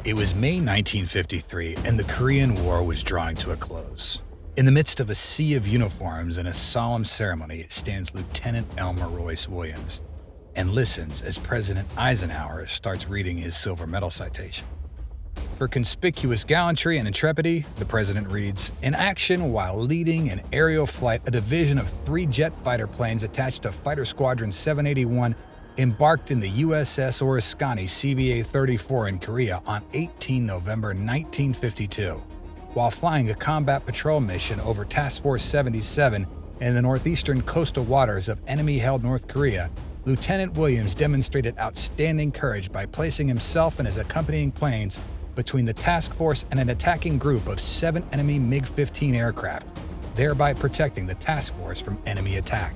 It was May 1953, and the Korean War was drawing to a close. In the midst of a sea of uniforms and a solemn ceremony stands Lieutenant Elmer Royce Williams and listens as President Eisenhower starts reading his silver medal citation. For conspicuous gallantry and intrepidity, the president reads, "In action while leading an aerial flight, a division of 3 jet fighter planes attached to Fighter Squadron 781 embarked in the U.S.S. ORISKANY CVA-34 in Korea on 18 November 1952. While flying a combat patrol mission over Task Force 77 in the northeastern coastal waters of enemy-held North Korea, Lieutenant Williams demonstrated outstanding courage by placing himself and his accompanying planes between the task force and an attacking group of 7 enemy MiG-15 aircraft, thereby protecting the task force from enemy attack.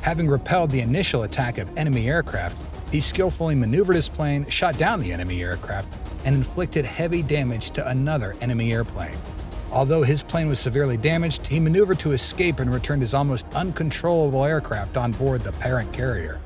Having repelled the initial attack of enemy aircraft, he skillfully maneuvered his plane, shot down the enemy aircraft, and inflicted heavy damage to another enemy airplane. Although his plane was severely damaged, he maneuvered to escape and returned his almost uncontrollable aircraft on board the parent carrier.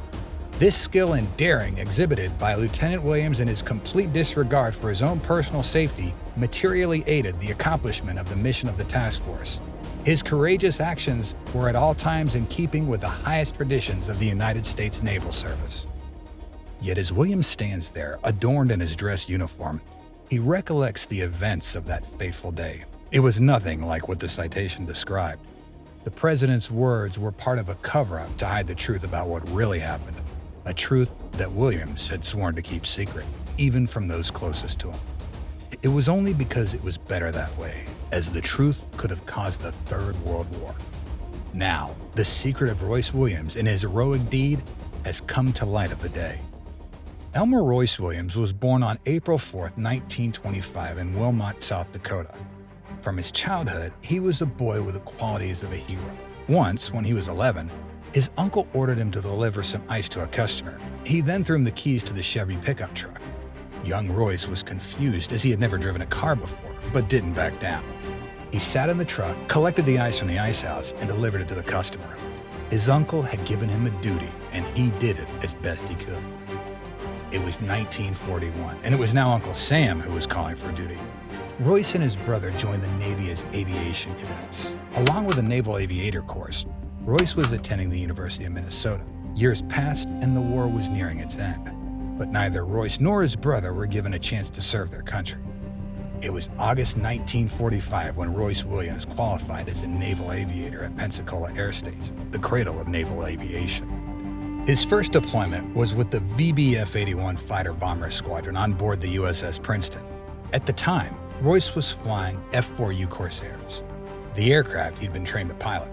This skill and daring exhibited by Lieutenant Williams and his complete disregard for his own personal safety materially aided the accomplishment of the mission of the task force. His courageous actions were at all times in keeping with the highest traditions of the United States Naval Service. Yet as Williams stands there, adorned in his dress uniform, he recollects the events of that fateful day. It was nothing like what the citation described. The president's words were part of a cover-up to hide the truth about what really happened, a truth that Williams had sworn to keep secret, even from those closest to him. It was only because it was better that way, as the truth could have caused the Third World War. Now, the secret of Royce Williams and his heroic deed has come to light of the day. Elmer Royce Williams was born on April 4, 1925 in Wilmot, South Dakota. From his childhood, he was a boy with the qualities of a hero. Once, when he was 11, his uncle ordered him to deliver some ice to a customer. He then threw him the keys to the Chevy pickup truck. Young Royce was confused as he had never driven a car before, but didn't back down. He sat in the truck, collected the ice from the ice house, and delivered it to the customer. His uncle had given him a duty, and he did it as best he could. It was 1941, and it was now Uncle Sam who was calling for duty. Royce and his brother joined the Navy as aviation cadets. Along with a naval aviator course, Royce was attending the University of Minnesota. Years passed, and the war was nearing its end. But neither Royce nor his brother were given a chance to serve their country. It was August 1945 when Royce Williams qualified as a naval aviator at Pensacola Air Station, the cradle of naval aviation. His first deployment was with the VBF-81 Fighter Bomber Squadron on board the U.S.S. Princeton. At the time, Royce was flying F-4U Corsairs, the aircraft he'd been trained to pilot.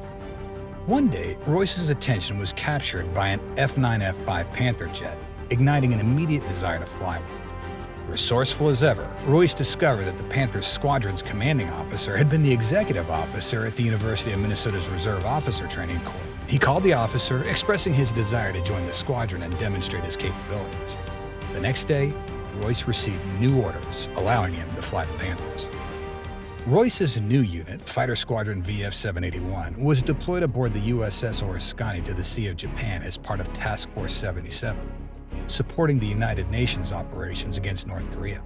One day, Royce's attention was captured by an F-9F-5 Panther jet, igniting an immediate desire to fly one. Resourceful as ever, Royce discovered that the Panther's squadron's commanding officer had been the executive officer at the University of Minnesota's Reserve Officer Training Corps. He called the officer, expressing his desire to join the squadron and demonstrate his capabilities. The next day, Royce received new orders, allowing him to fly the Panthers. Royce's new unit, Fighter Squadron VF-781, was deployed aboard the U.S.S. ORISKANY to the Sea of Japan as part of Task Force 77, supporting the United Nations operations against North Korea.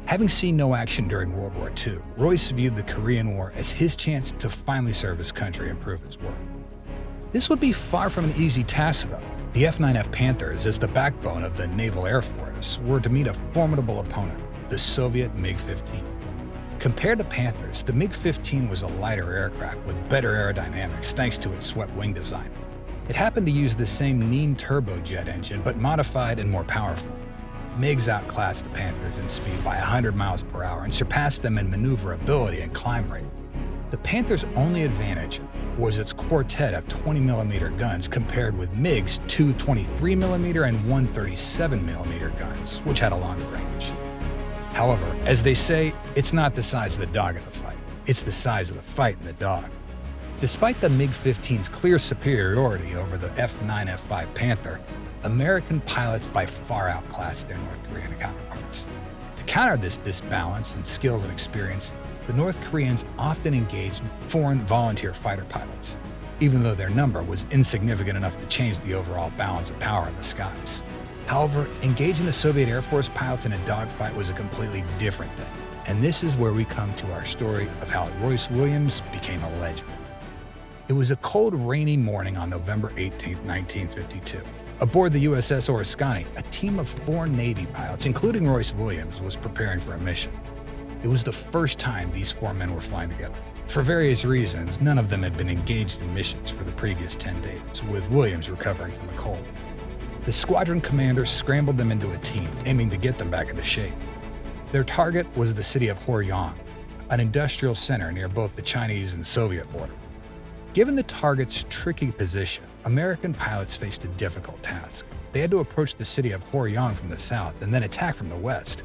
Having seen no action during World War II, Royce viewed the Korean War as his chance to finally serve his country and prove his worth. This would be far from an easy task, though. The F-9F Panthers, as the backbone of the Naval Air Force, were to meet a formidable opponent, the Soviet MiG-15. Compared to Panthers, the MiG-15 was a lighter aircraft with better aerodynamics thanks to its swept wing design. It happened to use the same Neen turbojet engine, but modified and more powerful. MiGs outclassed the Panthers in speed by 100 miles per hour and surpassed them in maneuverability and climb rate. The Panther's only advantage was its quartet of 20mm guns compared with MiG's two 23mm and one 37mm guns, which had a longer range. However, as they say, it's not the size of the dog in the fight, it's the size of the fight in the dog. Despite the MiG-15's clear superiority over the F-9F-5 Panther, American pilots by far outclassed their North Korean counterparts. To counter this disbalance in skills and experience, the North Koreans often engaged foreign volunteer fighter pilots, even though their number was insignificant enough to change the overall balance of power in the skies. However, engaging the Soviet Air Force pilots in a dogfight was a completely different thing. And this is where we come to our story of how Royce Williams became a legend. It was a cold, rainy morning on November 18, 1952. Aboard the U.S.S. ORISKANY, a team of 4 Navy pilots, including Royce Williams, was preparing for a mission. It was the first time these 4 men were flying together. For various reasons, none of them had been engaged in missions for the previous 10 days, with Williams recovering from the cold. The squadron commander scrambled them into a team, aiming to get them back into shape. Their target was the city of Hworyong, an industrial center near both the Chinese and Soviet border. Given the target's tricky position, American pilots faced a difficult task. They had to approach the city of Hworyong from the south and then attack from the west,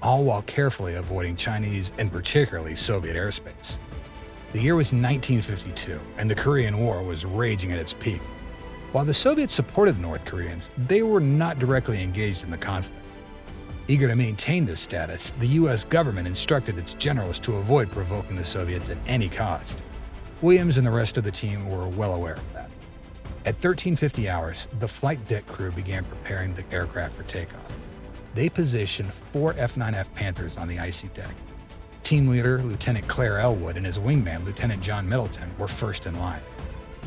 all while carefully avoiding Chinese and particularly Soviet airspace. The year was 1952, and the Korean War was raging at its peak. While the Soviets supported the North Koreans, they were not directly engaged in the conflict. Eager to maintain this status, the U.S. government instructed its generals to avoid provoking the Soviets at any cost. Williams and the rest of the team were well aware of that. At 1350 hours, the flight deck crew began preparing the aircraft for takeoff. They positioned 4 F-9F Panthers on the icy deck. Team leader Lieutenant Claire Elwood and his wingman Lieutenant John Middleton were first in line.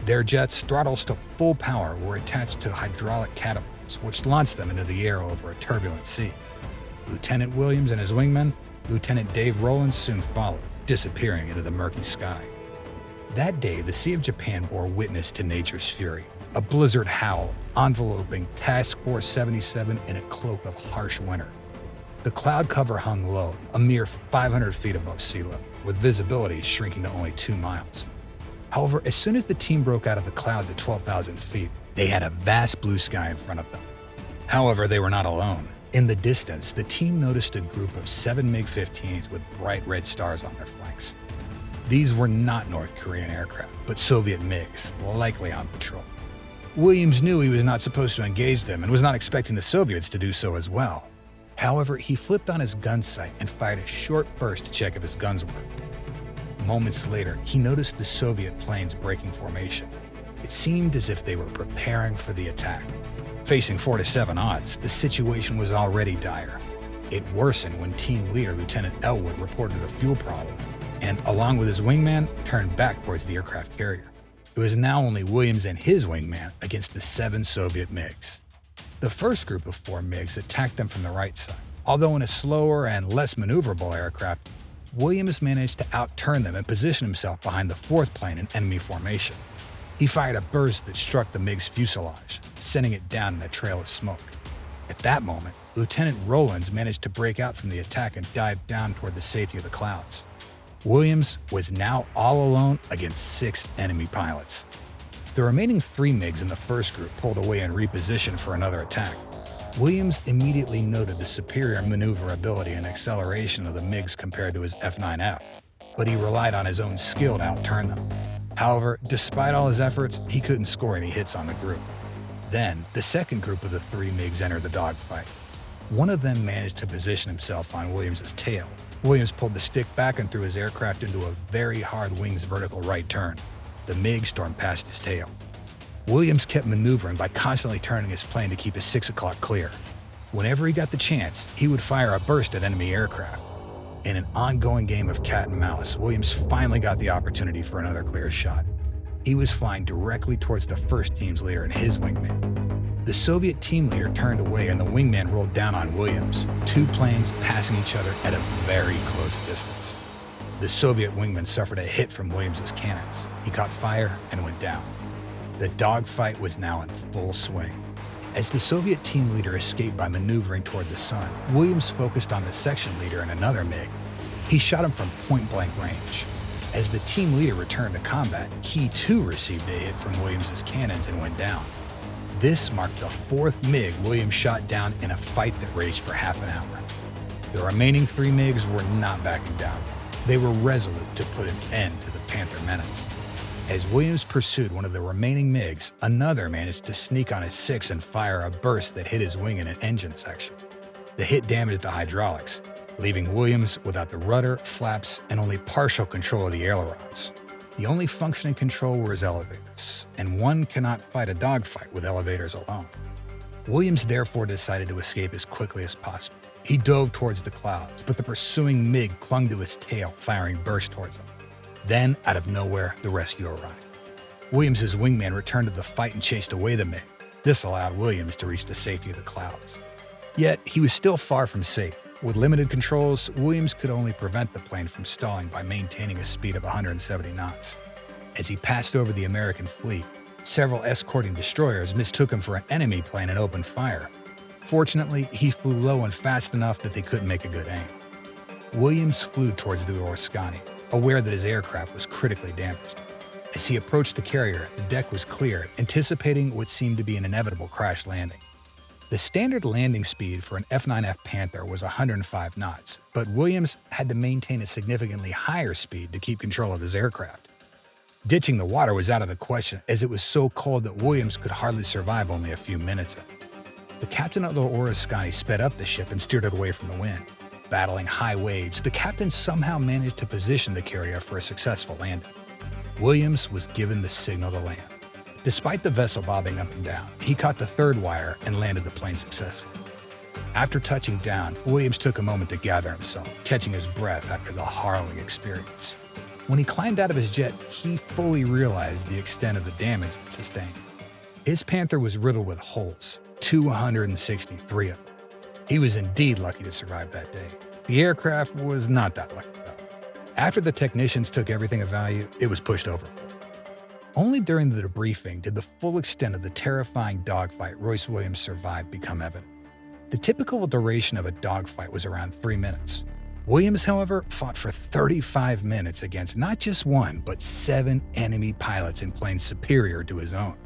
Their jets, throttles to full power, were attached to hydraulic catapults, which launched them into the air over a turbulent sea. Lieutenant Williams and his wingman, Lieutenant Dave Rowlands, soon followed, disappearing into the murky sky. That day, the Sea of Japan bore witness to nature's fury. A blizzard howled, enveloping Task Force 77 in a cloak of harsh winter. The cloud cover hung low, a mere 500 feet above sea level, with visibility shrinking to only 2 miles. However, as soon as the team broke out of the clouds at 12,000 feet, they had a vast blue sky in front of them. However, they were not alone. In the distance, the team noticed a group of 7 MiG-15s with bright red stars on their flanks. These were not North Korean aircraft, but Soviet MiGs, likely on patrol. Williams knew he was not supposed to engage them and was not expecting the Soviets to do so as well. However, he flipped on his gun sight and fired a short burst to check if his guns worked. Moments later, he noticed the Soviet planes breaking formation. It seemed as if they were preparing for the attack. Facing 4-7 odds, the situation was already dire. It worsened when team leader Lieutenant Elwood reported a fuel problem and, along with his wingman, turned back towards the aircraft carrier. It was now only Williams and his wingman against the 7 Soviet MiGs. The first group of 4 MiGs attacked them from the right side. Although in a slower and less maneuverable aircraft, Williams managed to outturn them and position himself behind the 4th plane in enemy formation. He fired a burst that struck the MiG's fuselage, sending it down in a trail of smoke. At that moment, Lieutenant Rowlands managed to break out from the attack and dive down toward the safety of the clouds. Williams was now all alone against 6 enemy pilots. The remaining 3 MiGs in the first group pulled away and repositioned for another attack. Williams immediately noted the superior maneuverability and acceleration of the MiGs compared to his F-9F, but he relied on his own skill to outturn them. However, despite all his efforts, he couldn't score any hits on the group. Then, the second group of the 3 MiGs entered the dogfight. One of them managed to position himself on Williams' tail. Williams pulled the stick back and threw his aircraft into a very hard wing's vertical right turn. The MiG stormed past his tail. Williams kept maneuvering by constantly turning his plane to keep his 6 o'clock clear. Whenever he got the chance, he would fire a burst at enemy aircraft. In an ongoing game of cat and mouse, Williams finally got the opportunity for another clear shot. He was flying directly towards the first team's leader and his wingman. The Soviet team leader turned away and the wingman rolled down on Williams, 2 planes passing each other at a very close distance. The Soviet wingman suffered a hit from Williams' cannons. He caught fire and went down. The dogfight was now in full swing. As the Soviet team leader escaped by maneuvering toward the sun, Williams focused on the section leader in another MiG. He shot him from point-blank range. As the team leader returned to combat, he too received a hit from Williams' cannons and went down. This marked the 4th MiG Williams shot down in a fight that raged for half an hour. The remaining 3 MiGs were not backing down. They were resolute to put an end to the Panther menace. As Williams pursued one of the remaining MiGs, another managed to sneak on his 6 and fire a burst that hit his wing in an engine section. The hit damaged the hydraulics, leaving Williams without the rudder, flaps, and only partial control of the ailerons. The only functioning control were his elevators, and one cannot fight a dogfight with elevators alone. Williams therefore decided to escape as quickly as possible. He dove towards the clouds, but the pursuing MiG clung to his tail, firing burst towards him. Then, out of nowhere, the rescue arrived. Williams' wingman returned to the fight and chased away the MiG. This allowed Williams to reach the safety of the clouds. Yet, he was still far from safe. With limited controls, Williams could only prevent the plane from stalling by maintaining a speed of 170 knots. As he passed over the American fleet, several escorting destroyers mistook him for an enemy plane and opened fire. Fortunately, he flew low and fast enough that they couldn't make a good aim. Williams flew towards the ORISKANY, aware that his aircraft was critically damaged. As he approached the carrier, the deck was cleared, anticipating what seemed to be an inevitable crash landing. The standard landing speed for an F-9F Panther was 105 knots, but Williams had to maintain a significantly higher speed to keep control of his aircraft. Ditching the water was out of the question, as it was so cold that Williams could hardly survive only a few minutes in it. The captain of the ORISKANY sped up the ship and steered it away from the wind. Battling high waves, the captain somehow managed to position the carrier for a successful landing. Williams was given the signal to land. Despite the vessel bobbing up and down, he caught the third wire and landed the plane successfully. After touching down, Williams took a moment to gather himself, catching his breath after the harrowing experience. When he climbed out of his jet, he fully realized the extent of the damage it sustained. His Panther was riddled with holes, 263 of them. He was indeed lucky to survive that day. The aircraft was not that lucky, though. After the technicians took everything of value, it was pushed overboard. Only during the debriefing did the full extent of the terrifying dogfight Royce Williams survived become evident. The typical duration of a dogfight was around 3 minutes. Williams, however, fought for 35 minutes against not just one, but 7 enemy pilots in planes superior to his own.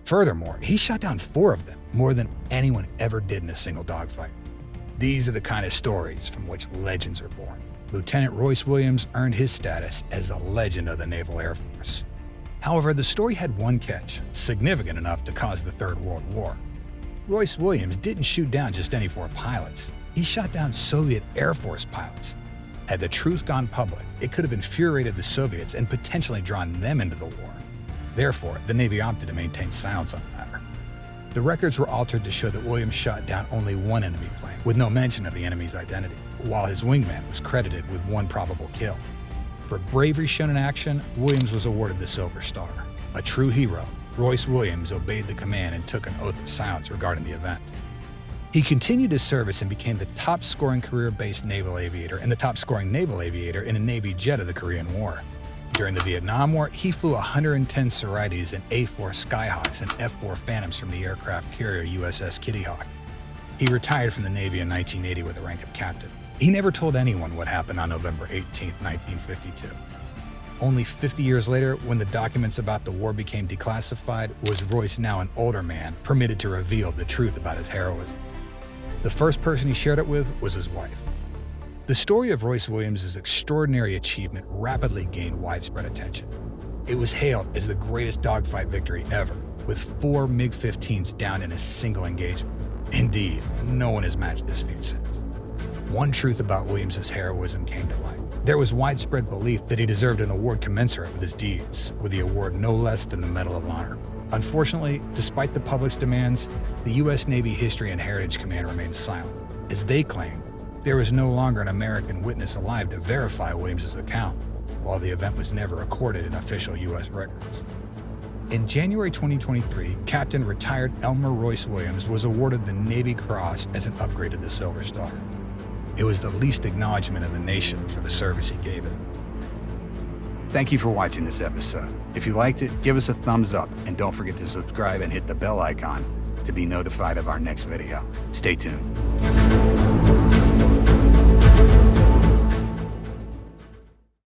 Furthermore, he shot down 4 of them, more than anyone ever did in a single dogfight. These are the kind of stories from which legends are born. Lieutenant Royce Williams earned his status as a legend of the Naval Air Force. However, the story had one catch, significant enough to cause the Third World War. Royce Williams didn't shoot down just any 4 pilots. He shot down Soviet Air Force pilots. Had the truth gone public, it could have infuriated the Soviets and potentially drawn them into the war. Therefore, the Navy opted to maintain silence on the matter. The records were altered to show that Williams shot down only 1 enemy plane, with no mention of the enemy's identity, while his wingman was credited with 1 probable kill. For bravery shown in action, Williams was awarded the Silver Star. A true hero, Royce Williams obeyed the command and took an oath of silence regarding the event. He continued his service and became the top-scoring career-based naval aviator and the top-scoring naval aviator in a Navy jet of the Korean War. During the Vietnam War, he flew 110 Sorites and A-4 Skyhawks and F-4 Phantoms from the aircraft carrier U.S.S. Kitty Hawk. He retired from the Navy in 1980 with the rank of captain. He never told anyone what happened on November 18, 1952. Only 50 years later, when the documents about the war became declassified, was Royce, now an older man, permitted to reveal the truth about his heroism. The first person he shared it with was his wife. The story of Royce Williams' extraordinary achievement rapidly gained widespread attention. It was hailed as the greatest dogfight victory ever, with 4 MiG-15s down in a single engagement. Indeed, no one has matched this feat since. One truth about Williams' heroism came to light. There was widespread belief that he deserved an award commensurate with his deeds, with the award no less than the Medal of Honor. Unfortunately, despite the public's demands, the U.S. Navy History and Heritage Command remained silent. As they claimed, there was no longer an American witness alive to verify Williams' account, while the event was never recorded in official U.S. records. In January 2023, Captain retired Elmer Royce Williams was awarded the Navy Cross as an upgrade to the Silver Star. It was the least acknowledgement of the nation for the service he gave it. Thank you for watching this episode. If you liked it, give us a thumbs up, and don't forget to subscribe and hit the bell icon to be notified of our next video. Stay tuned.